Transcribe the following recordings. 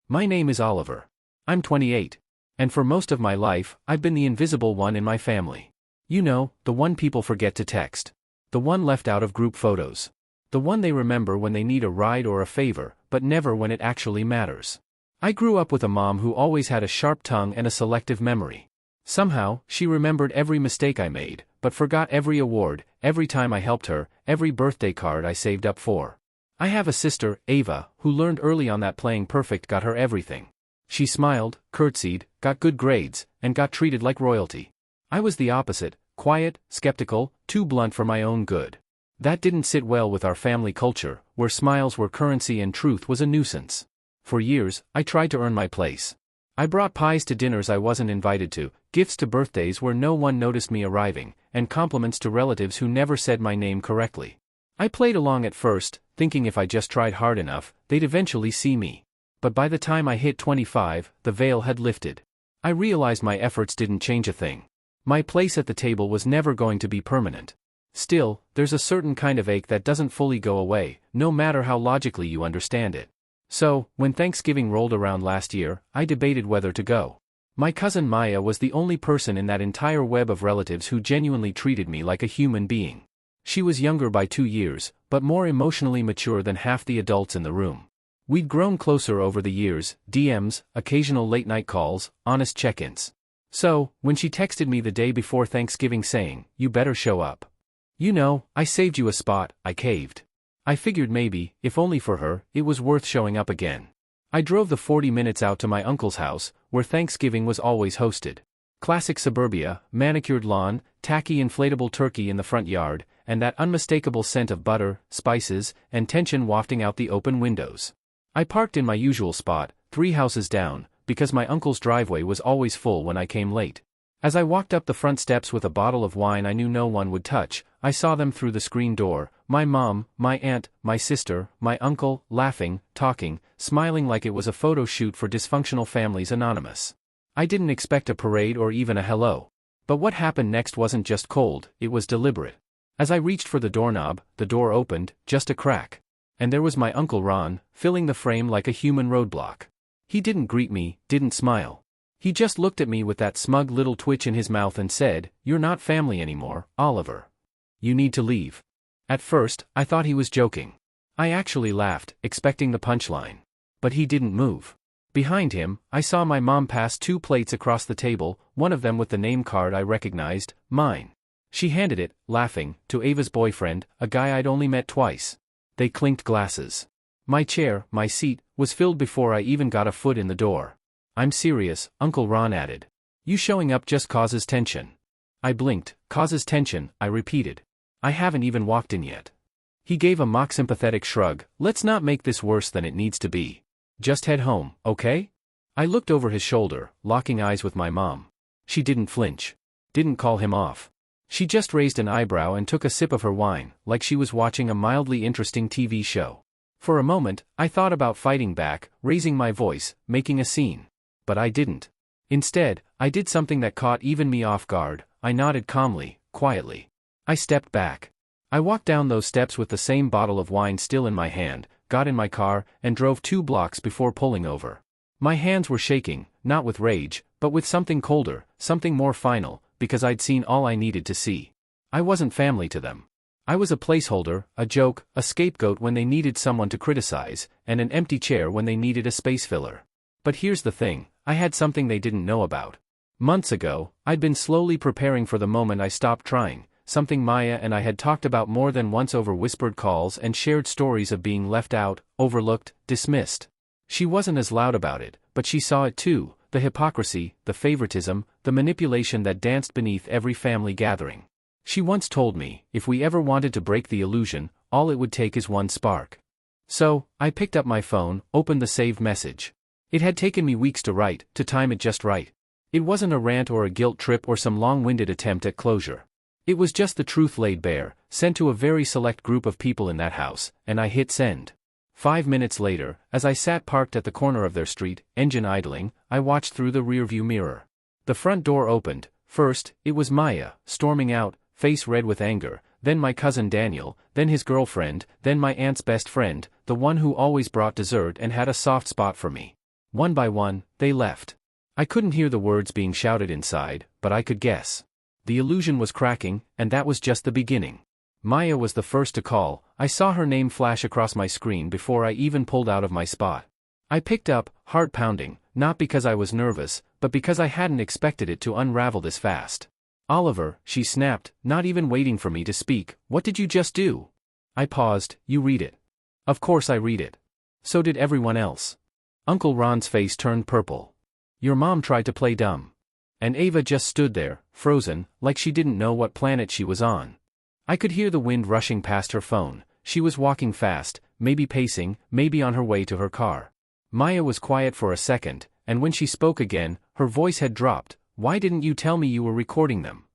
My name is Oliver. I'm 28. And for most of my life, I've been the invisible one in my family. You know, the one people forget to text. The one left out of group photos. The one they remember when they need a ride or a favor, but never when it actually matters. I grew up with a mom who always had a sharp tongue and a selective memory. Somehow, she remembered every mistake I made, but forgot every award, every time I helped her, every birthday card I saved up for. I have a sister, Ava, who learned early on that playing perfect got her everything. She smiled, curtsied, got good grades, and got treated like royalty. I was the opposite, quiet, skeptical, too blunt for my own good. That didn't sit well with our family culture, where smiles were currency and truth was a nuisance. For years, I tried to earn my place. I brought pies to dinners I wasn't invited to, gifts to birthdays where no one noticed me arriving, and compliments to relatives who never said my name correctly. I played along at first, thinking if I just tried hard enough, they'd eventually see me. But by the time I hit 25, the veil had lifted. I realized my efforts didn't change a thing. My place at the table was never going to be permanent. Still, there's a certain kind of ache that doesn't fully go away, no matter how logically you understand it. So, when Thanksgiving rolled around last year, I debated whether to go. My cousin Maya was the only person in that entire web of relatives who genuinely treated me like a human being. She was younger by 2 years, but more emotionally mature than half the adults in the room. We'd grown closer over the years, DMs, occasional late-night calls, honest check-ins. So, when she texted me the day before Thanksgiving saying, "You better show up. You know, I saved you a spot," I caved. I figured maybe, if only for her, it was worth showing up again. I drove the 40 minutes out to my uncle's house, where Thanksgiving was always hosted. Classic suburbia, manicured lawn, tacky inflatable turkey in the front yard, and that unmistakable scent of butter, spices, and tension wafting out the open windows. I parked in my usual spot, 3 houses down, because my uncle's driveway was always full when I came late. As I walked up the front steps with a bottle of wine I knew no one would touch, I saw them through the screen door, my mom, my aunt, my sister, my uncle, laughing, talking, smiling like it was a photo shoot for Dysfunctional Families Anonymous. I didn't expect a parade or even a hello. But what happened next wasn't just cold, it was deliberate. As I reached for the doorknob, the door opened, just a crack. And there was my Uncle Ron, filling the frame like a human roadblock. He didn't greet me, didn't smile. He just looked at me with that smug little twitch in his mouth and said, "You're not family anymore, Oliver. You need to leave." At first, I thought he was joking. I actually laughed, expecting the punchline. But he didn't move. Behind him, I saw my mom pass 2 plates across the table, one of them with the name card I recognized, mine. She handed it, laughing, to Ava's boyfriend, a guy I'd only met twice. They clinked glasses. My chair, my seat, was filled before I even got a foot in the door. "I'm serious," Uncle Ron added. "You showing up just causes tension." I blinked. "Causes tension," I repeated. "I haven't even walked in yet." He gave a mock sympathetic shrug. "Let's not make this worse than it needs to be. Just head home, okay?" I looked over his shoulder, locking eyes with my mom. She didn't flinch. Didn't call him off. She just raised an eyebrow and took a sip of her wine, like she was watching a mildly interesting TV show. For a moment, I thought about fighting back, raising my voice, making a scene. But I didn't. Instead, I did something that caught even me off guard. I nodded calmly, quietly. I stepped back. I walked down those steps with the same bottle of wine still in my hand, got in my car, and drove 2 blocks before pulling over. My hands were shaking, not with rage, but with something colder, something more final, because I'd seen all I needed to see. I wasn't family to them. I was a placeholder, a joke, a scapegoat when they needed someone to criticize, and an empty chair when they needed a space filler. But here's the thing, I had something they didn't know about. Months ago, I'd been slowly preparing for the moment I stopped trying, something Maya and I had talked about more than once over whispered calls and shared stories of being left out, overlooked, dismissed. She wasn't as loud about it, but she saw it too, the hypocrisy, the favoritism, the manipulation that danced beneath every family gathering. She once told me, if we ever wanted to break the illusion, all it would take is one spark. So, I picked up my phone, opened the saved message. It had taken me weeks to write, to time it just right. It wasn't a rant or a guilt trip or some long-winded attempt at closure. It was just the truth laid bare, sent to a very select group of people in that house, and I hit send. 5 minutes later, as I sat parked at the corner of their street, engine idling, I watched through the rearview mirror. The front door opened. First, it was Maya, storming out, face red with anger, then my cousin Daniel, then his girlfriend, then my aunt's best friend, the one who always brought dessert and had a soft spot for me. One by one, they left. I couldn't hear the words being shouted inside, but I could guess. The illusion was cracking, and that was just the beginning. Maya was the first to call. I saw her name flash across my screen before I even pulled out of my spot. I picked up, heart pounding, not because I was nervous, but because I hadn't expected it to unravel this fast. "Oliver," she snapped, not even waiting for me to speak, "what did you just do?" I paused. "You read it." "Of course I read it. So did everyone else." Uncle Ron's face turned purple. "Your mom tried to play dumb." And Ava just stood there, frozen, like she didn't know what planet she was on. I could hear the wind rushing past her phone. She was walking fast, maybe pacing, maybe on her way to her car. Maya was quiet for a second, and when she spoke again, her voice had dropped. "Why didn't you tell me you were recording them?"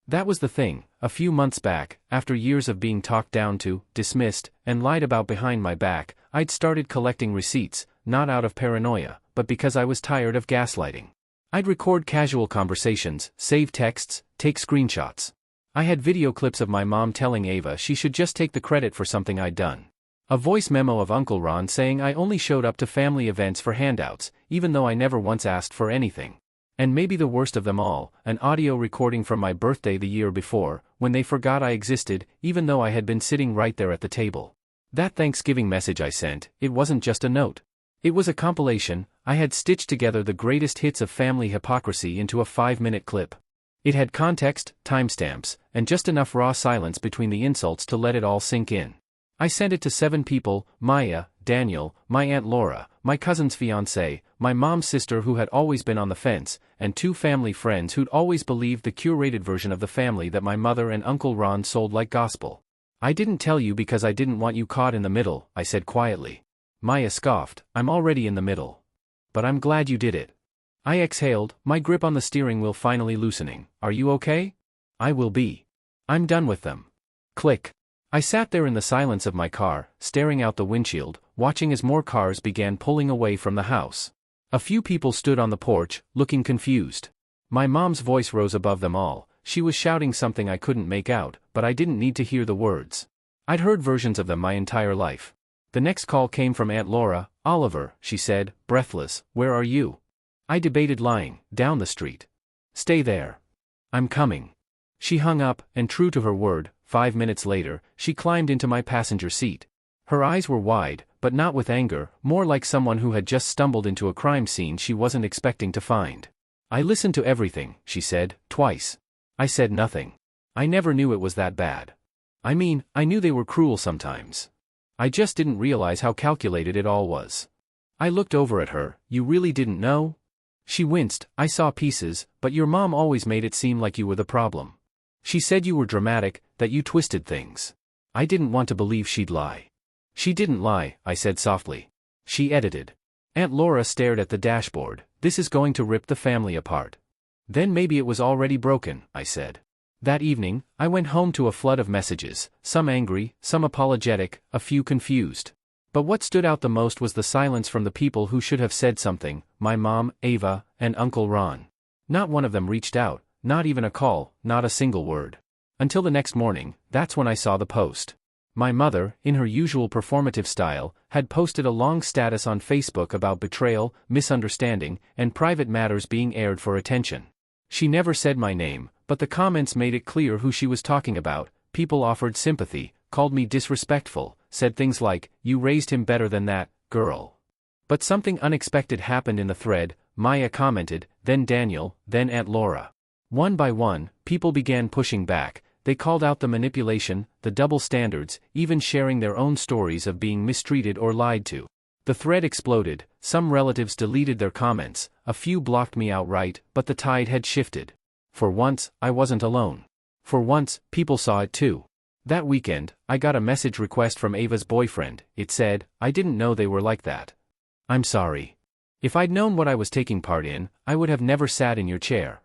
That was the thing. A few months back, after years of being talked down to, dismissed, and lied about behind my back, I'd started collecting receipts, not out of paranoia, but because I was tired of gaslighting. I'd record casual conversations, save texts, take screenshots. I had video clips of my mom telling Ava she should just take the credit for something I'd done. A voice memo of Uncle Ron saying I only showed up to family events for handouts, even though I never once asked for anything. And maybe the worst of them all, an audio recording from my birthday the year before, when they forgot I existed, even though I had been sitting right there at the table. That Thanksgiving message I sent, it wasn't just a note. It was a compilation. I had stitched together the greatest hits of family hypocrisy into a 5-minute clip. It had context, timestamps, and just enough raw silence between the insults to let it all sink in. I sent it to 7 people: Maya, Daniel, my Aunt Laura, my cousin's fiancé, my mom's sister who had always been on the fence, and 2 family friends who'd always believed the curated version of the family that my mother and Uncle Ron sold like gospel. "I didn't tell you because I didn't want you caught in the middle," I said quietly. Maya scoffed. "I'm already in the middle. But I'm glad you did it." I exhaled, my grip on the steering wheel finally loosening. "Are you okay?" "I will be. I'm done with them." Click. I sat there in the silence of my car, staring out the windshield, watching as more cars began pulling away from the house. A few people stood on the porch, looking confused. My mom's voice rose above them all. She was shouting something I couldn't make out, but I didn't need to hear the words. I'd heard versions of them my entire life. The next call came from Aunt Laura. "Oliver," she said, breathless, "where are you?" I debated lying. "Down the street." "Stay there. I'm coming." She hung up, and true to her word, 5 minutes later, she climbed into my passenger seat. Her eyes were wide, but not with anger, more like someone who had just stumbled into a crime scene she wasn't expecting to find. "I listened to everything," she said, "twice." I said nothing. I never knew it was that bad. I mean, I knew they were cruel sometimes. I just didn't realize how calculated it all was. I looked over at her. "You really didn't know?" She winced. "I saw pieces, but your mom always made it seem like you were the problem. She said you were dramatic, that you twisted things." I didn't want to believe she'd lie. "She didn't lie," I said softly. "She edited." Aunt Laura stared at the dashboard. "This is going to rip the family apart." "Then maybe it was already broken," I said. That evening, I went home to a flood of messages, some angry, some apologetic, a few confused. But what stood out the most was the silence from the people who should have said something: my mom, Ava, and Uncle Ron. Not one of them reached out, not even a call, not a single word. Until the next morning. That's when I saw the post. My mother, in her usual performative style, had posted a long status on Facebook about betrayal, misunderstanding, and private matters being aired for attention. She never said my name, but the comments made it clear who she was talking about. People offered sympathy, called me disrespectful, said things like, "You raised him better than that, girl." But something unexpected happened in the thread. Maya commented, then Daniel, then Aunt Laura. One by one, people began pushing back. They called out the manipulation, the double standards, even sharing their own stories of being mistreated or lied to. The thread exploded. Some relatives deleted their comments, a few blocked me outright, but the tide had shifted. For once, I wasn't alone. For once, people saw it too. That weekend, I got a message request from Ava's boyfriend. It said, "I didn't know they were like that. I'm sorry. If I'd known what I was taking part in, I would have never sat in your chair."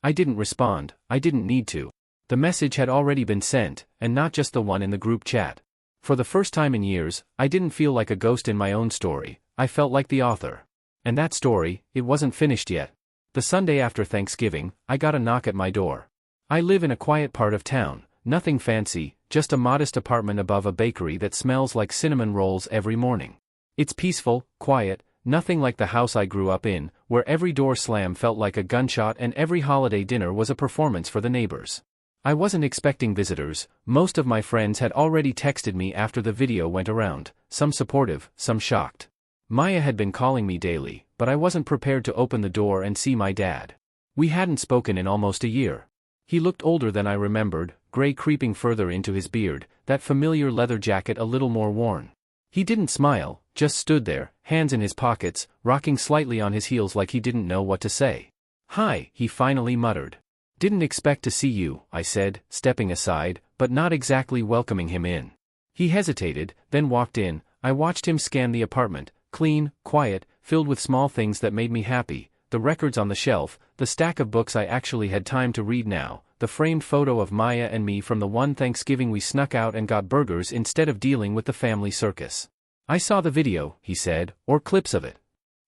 I didn't respond. I didn't need to. The message had already been sent, and not just the one in the group chat. For the first time in years, I didn't feel like a ghost in my own story. I felt like the author. And that story, it wasn't finished yet. The Sunday after Thanksgiving, I got a knock at my door. I live in a quiet part of town, nothing fancy, just a modest apartment above a bakery that smells like cinnamon rolls every morning. It's peaceful, quiet, Nothing like the house I grew up in, where every door slam felt like a gunshot and every holiday dinner was a performance for the neighbors. I wasn't expecting visitors. Most of my friends had already texted me after the video went around, some supportive, some shocked. Maya had been calling me daily, but I wasn't prepared to open the door and see my dad. We hadn't spoken in almost a year. He looked older than I remembered, gray creeping further into his beard, that familiar leather jacket a little more worn. He didn't smile, just stood there, hands in his pockets, rocking slightly on his heels like he didn't know what to say. "Hi," he finally muttered. "Didn't expect to see you," I said, stepping aside, but not exactly welcoming him in. He hesitated, then walked in. I watched him scan the apartment, clean, quiet, filled with small things that made me happy, the records on the shelf, the stack of books I actually had time to read now, the framed photo of Maya and me from the one Thanksgiving we snuck out and got burgers instead of dealing with the family circus. "I saw the video," he said, "or clips of it.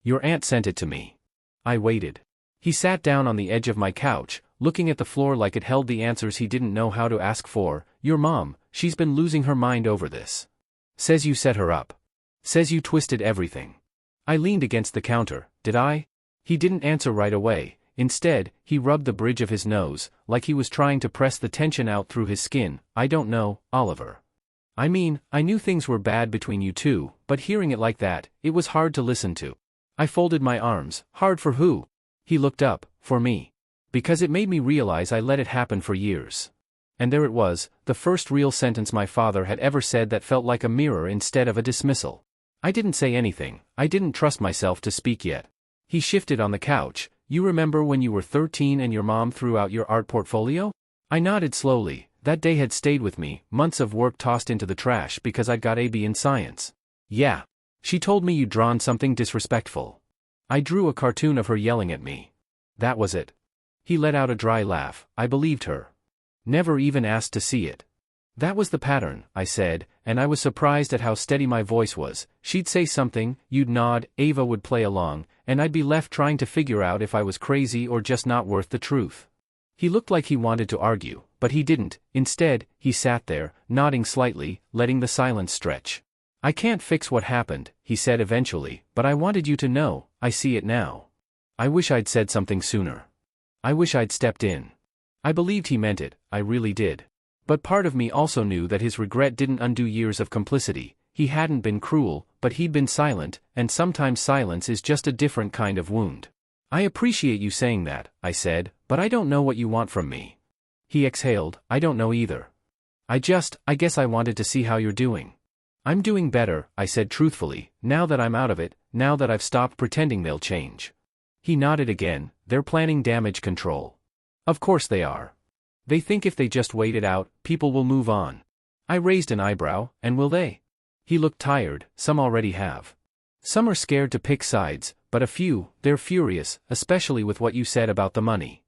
Your aunt sent it to me." I waited. He sat down on the edge of my couch, looking at the floor like it held the answers he didn't know how to ask for. "Your mom, she's been losing her mind over this. Says you set her up. Says you twisted everything." I leaned against the counter. "Did I?" He didn't answer right away. Instead, he rubbed the bridge of his nose, like he was trying to press the tension out through his skin. "I don't know, Oliver. I mean, I knew things were bad between you two, but hearing it like that, it was hard to listen to." I folded my arms. "Hard for who?" He looked up. "For me. Because it made me realize I let it happen for years." And there it was, the first real sentence my father had ever said that felt like a mirror instead of a dismissal. I didn't say anything. I didn't trust myself to speak yet. He shifted on the couch. "You remember when you were 13 and your mom threw out your art portfolio?" I nodded slowly. That day had stayed with me, months of work tossed into the trash because I'd got a B in science. "Yeah. She told me you'd drawn something disrespectful." I drew a cartoon of her yelling at me. That was it. He let out a dry laugh. I believed her. Never even asked to see it. "That was the pattern," I said, and I was surprised at how steady my voice was. She'd say something, you'd nod, Ava would play along, and I'd be left trying to figure out if I was crazy or just not worth the truth. He looked like he wanted to argue, but he didn't. Instead, he sat there, nodding slightly, letting the silence stretch. "I can't fix what happened," he said eventually, "but I wanted you to know, I see it now. I wish I'd said something sooner. I wish I'd stepped in." I believed he meant it, I really did. But part of me also knew that his regret didn't undo years of complicity. He hadn't been cruel, but he'd been silent, and sometimes silence is just a different kind of wound. "I appreciate you saying that," I said, "but I don't know what you want from me." He exhaled. "I don't know either. I guess I wanted to see how you're doing." "I'm doing better," I said truthfully, "now that I'm out of it, now that I've stopped pretending they'll change." He nodded again. "They're planning damage control." "Of course they are. They think if they just wait it out, people will move on." I raised an eyebrow. "And will they?" He looked tired. "Some already have. Some are scared to pick sides, but a few, they're furious, especially with what you said about the money."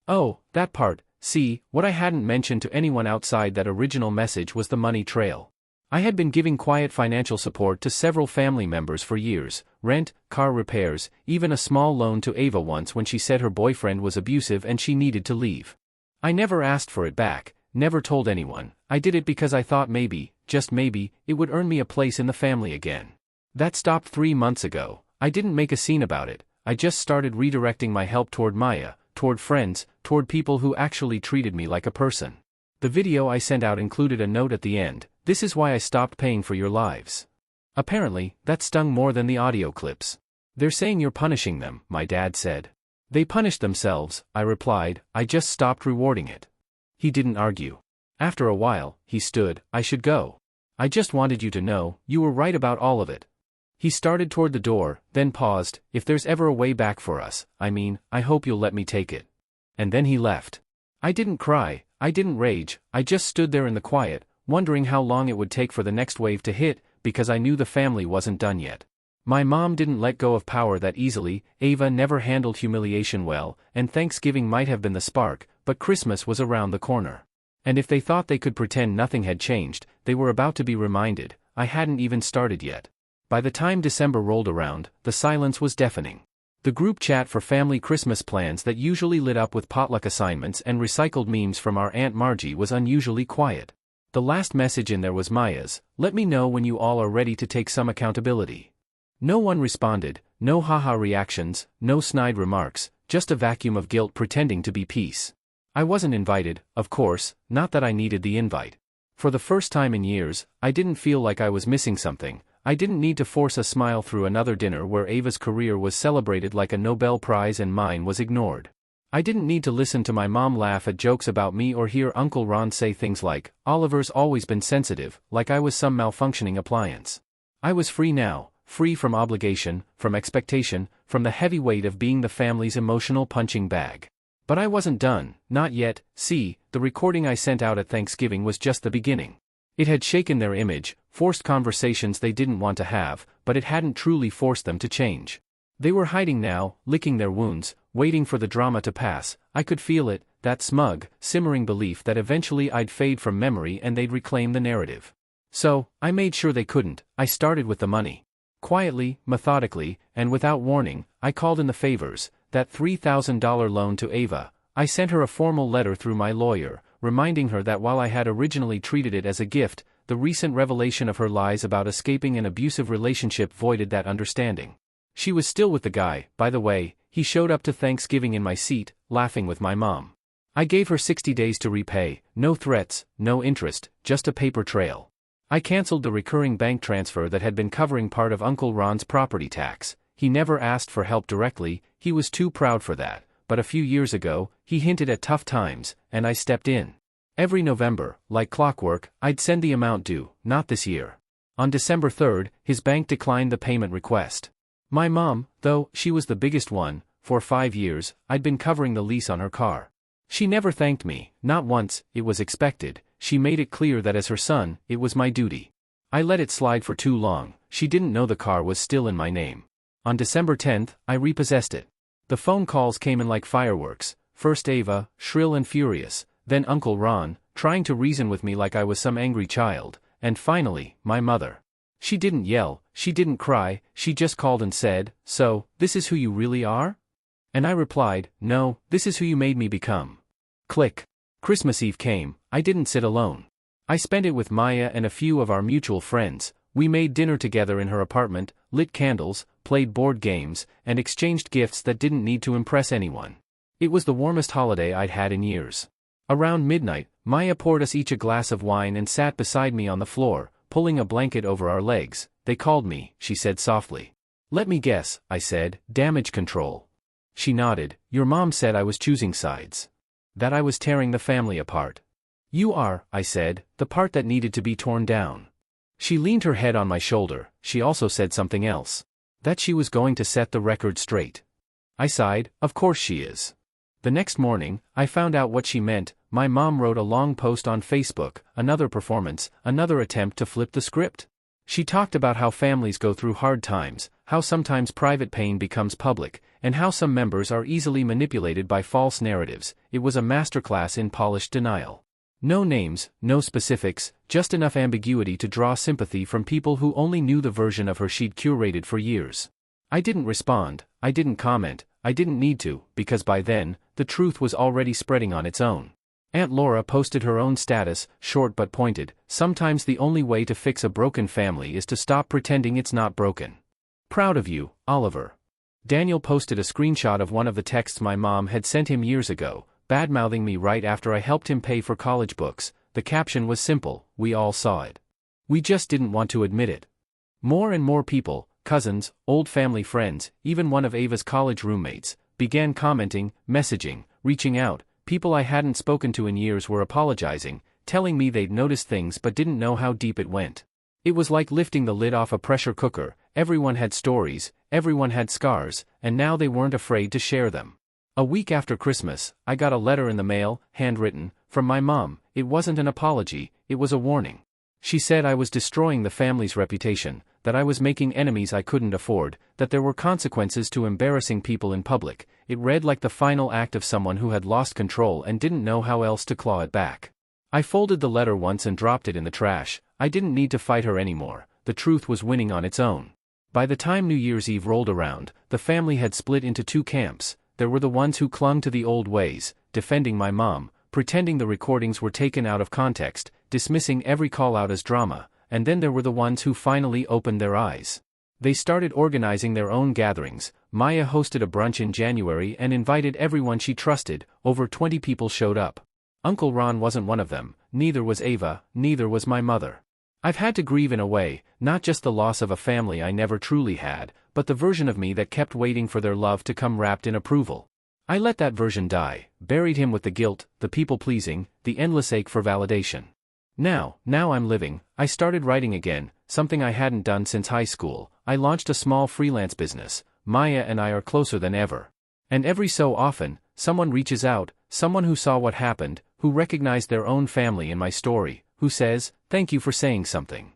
"Oh, that part. See, what I hadn't mentioned to anyone outside that original message was the money trail. I had been giving quiet financial support to several family members for years, rent, car repairs, even a small loan to Ava once when she said her boyfriend was abusive and she needed to leave. I never asked for it back, never told anyone. I did it because I thought maybe, just maybe, it would earn me a place in the family again. That stopped 3 months ago. I didn't make a scene about it. I just started redirecting my help toward Maya, toward friends, toward people who actually treated me like a person. The video I sent out included a note at the end. "This is why I stopped paying for your lives." Apparently, that stung more than the audio clips. "They're saying you're punishing them," my dad said. "They punished themselves," I replied. "I just stopped rewarding it." He didn't argue. After a while, he stood. "I should go. I just wanted you to know, you were right about all of it." He started toward the door, then paused. "If there's ever a way back for us, I hope you'll let me take it." And then he left. I didn't cry, I didn't rage, I just stood there in the quiet, wondering how long it would take for the next wave to hit, because I knew the family wasn't done yet. My mom didn't let go of power that easily, Ava never handled humiliation well, and Thanksgiving might have been the spark, but Christmas was around the corner. And if they thought they could pretend nothing had changed, they were about to be reminded. I hadn't even started yet. By the time December rolled around, the silence was deafening. The group chat for family Christmas plans that usually lit up with potluck assignments and recycled memes from our Aunt Margie was unusually quiet. The last message in there was Maya's. "Let me know when you all are ready to take some accountability." No one responded, no haha reactions, no snide remarks, just a vacuum of guilt pretending to be peace. I wasn't invited, of course, not that I needed the invite. For the first time in years, I didn't feel like I was missing something. I didn't need to force a smile through another dinner where Ava's career was celebrated like a Nobel Prize and mine was ignored. I didn't need to listen to my mom laugh at jokes about me or hear Uncle Ron say things like, "Oliver's always been sensitive," like I was some malfunctioning appliance. I was free now, free from obligation, from expectation, from the heavy weight of being the family's emotional punching bag. But I wasn't done, not yet. See, the recording I sent out at Thanksgiving was just the beginning. It had shaken their image, forced conversations they didn't want to have, but it hadn't truly forced them to change. They were hiding now, licking their wounds, waiting for the drama to pass. I could feel it, that smug, simmering belief that eventually I'd fade from memory and they'd reclaim the narrative. So, I made sure they couldn't. I started with the money. Quietly, methodically, and without warning, I called in the favors. That $3,000 loan to Ava. I sent her a formal letter through my lawyer, reminding her that while I had originally treated it as a gift, the recent revelation of her lies about escaping an abusive relationship voided that understanding. She was still with the guy, by the way. He showed up to Thanksgiving in my seat, laughing with my mom. I gave her 60 days to repay, no threats, no interest, just a paper trail. I canceled the recurring bank transfer that had been covering part of Uncle Ron's property tax. He never asked for help directly, he was too proud for that, but a few years ago, he hinted at tough times, and I stepped in. Every November, like clockwork, I'd send the amount due, not this year. On December 3rd, his bank declined the payment request. My mom, though, she was the biggest one. For 5 years, I'd been covering the lease on her car. She never thanked me, not once. It was expected. She made it clear that as her son, it was my duty. I let it slide for too long. She didn't know the car was still in my name. On December 10th, I repossessed it. The phone calls came in like fireworks. First Ava, shrill and furious, then Uncle Ron, trying to reason with me like I was some angry child, and finally, my mother. She didn't yell, she didn't cry, she just called and said, "So, this is who you really are?" And I replied, "No, this is who you made me become." Click. Christmas Eve came. I didn't sit alone. I spent it with Maya and a few of our mutual friends. We made dinner together in her apartment, lit candles, played board games, and exchanged gifts that didn't need to impress anyone. It was the warmest holiday I'd had in years. Around midnight, Maya poured us each a glass of wine and sat beside me on the floor, pulling a blanket over our legs. "They called me," she said softly. "Let me guess," I said, "damage control." She nodded. "Your mom said I was choosing sides. That I was tearing the family apart." "You are," I said, "the part that needed to be torn down." She leaned her head on my shoulder. She also said something else. That she was going to set the record straight. I sighed. Of course she is. The next morning, I found out what she meant. My mom wrote a long post on Facebook, another performance, another attempt to flip the script. She talked about how families go through hard times, how sometimes private pain becomes public, and how some members are easily manipulated by false narratives. It was a masterclass in polished denial. No names, no specifics, just enough ambiguity to draw sympathy from people who only knew the version of her she'd curated for years. I didn't respond, I didn't comment, I didn't need to, because by then, the truth was already spreading on its own. Aunt Laura posted her own status, short but pointed. "Sometimes the only way to fix a broken family is to stop pretending it's not broken. Proud of you, Oliver." Daniel posted a screenshot of one of the texts my mom had sent him years ago, bad-mouthing me right after I helped him pay for college books. The caption was simple, we all saw it. We just didn't want to admit it. More and more people, cousins, old family friends, even one of Ava's college roommates, began commenting, messaging, reaching out. People I hadn't spoken to in years were apologizing, telling me they'd noticed things but didn't know how deep it went. It was like lifting the lid off a pressure cooker. Everyone had stories, everyone had scars, and now they weren't afraid to share them. A week after Christmas, I got a letter in the mail, handwritten, from my mom. It wasn't an apology, it was a warning. She said I was destroying the family's reputation, that I was making enemies I couldn't afford, that there were consequences to embarrassing people in public. It read like the final act of someone who had lost control and didn't know how else to claw it back. I folded the letter once and dropped it in the trash. I didn't need to fight her anymore. The truth was winning on its own. By the time New Year's Eve rolled around, the family had split into two camps. There were the ones who clung to the old ways, defending my mom, pretending the recordings were taken out of context, dismissing every call-out as drama, and then there were the ones who finally opened their eyes. They started organizing their own gatherings. Maya hosted a brunch in January and invited everyone she trusted. Over 20 people showed up. Uncle Ron wasn't one of them, neither was Ava, neither was my mother. I've had to grieve in a way, not just the loss of a family I never truly had, but the version of me that kept waiting for their love to come wrapped in approval. I let that version die, buried him with the guilt, the people-pleasing, the endless ache for validation. Now I'm living. I started writing again, something I hadn't done since high school. I launched a small freelance business. Maya and I are closer than ever. And every so often, someone reaches out, someone who saw what happened, who recognized their own family in my story, who says, "Thank you for saying something."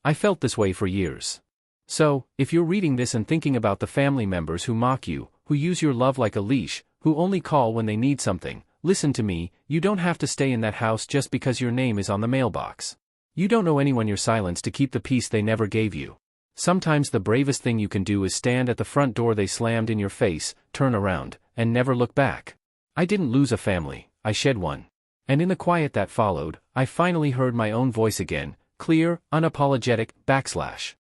I felt this way for years. So, if you're reading this and thinking about the family members who mock you, who use your love like a leash, who only call when they need something, listen to me. You don't have to stay in that house just because your name is on the mailbox. You don't owe anyone your silence to keep the peace they never gave you. Sometimes the bravest thing you can do is stand at the front door they slammed in your face, turn around, and never look back. I didn't lose a family, I shed one. And in the quiet that followed, I finally heard my own voice again, clear, unapologetic, //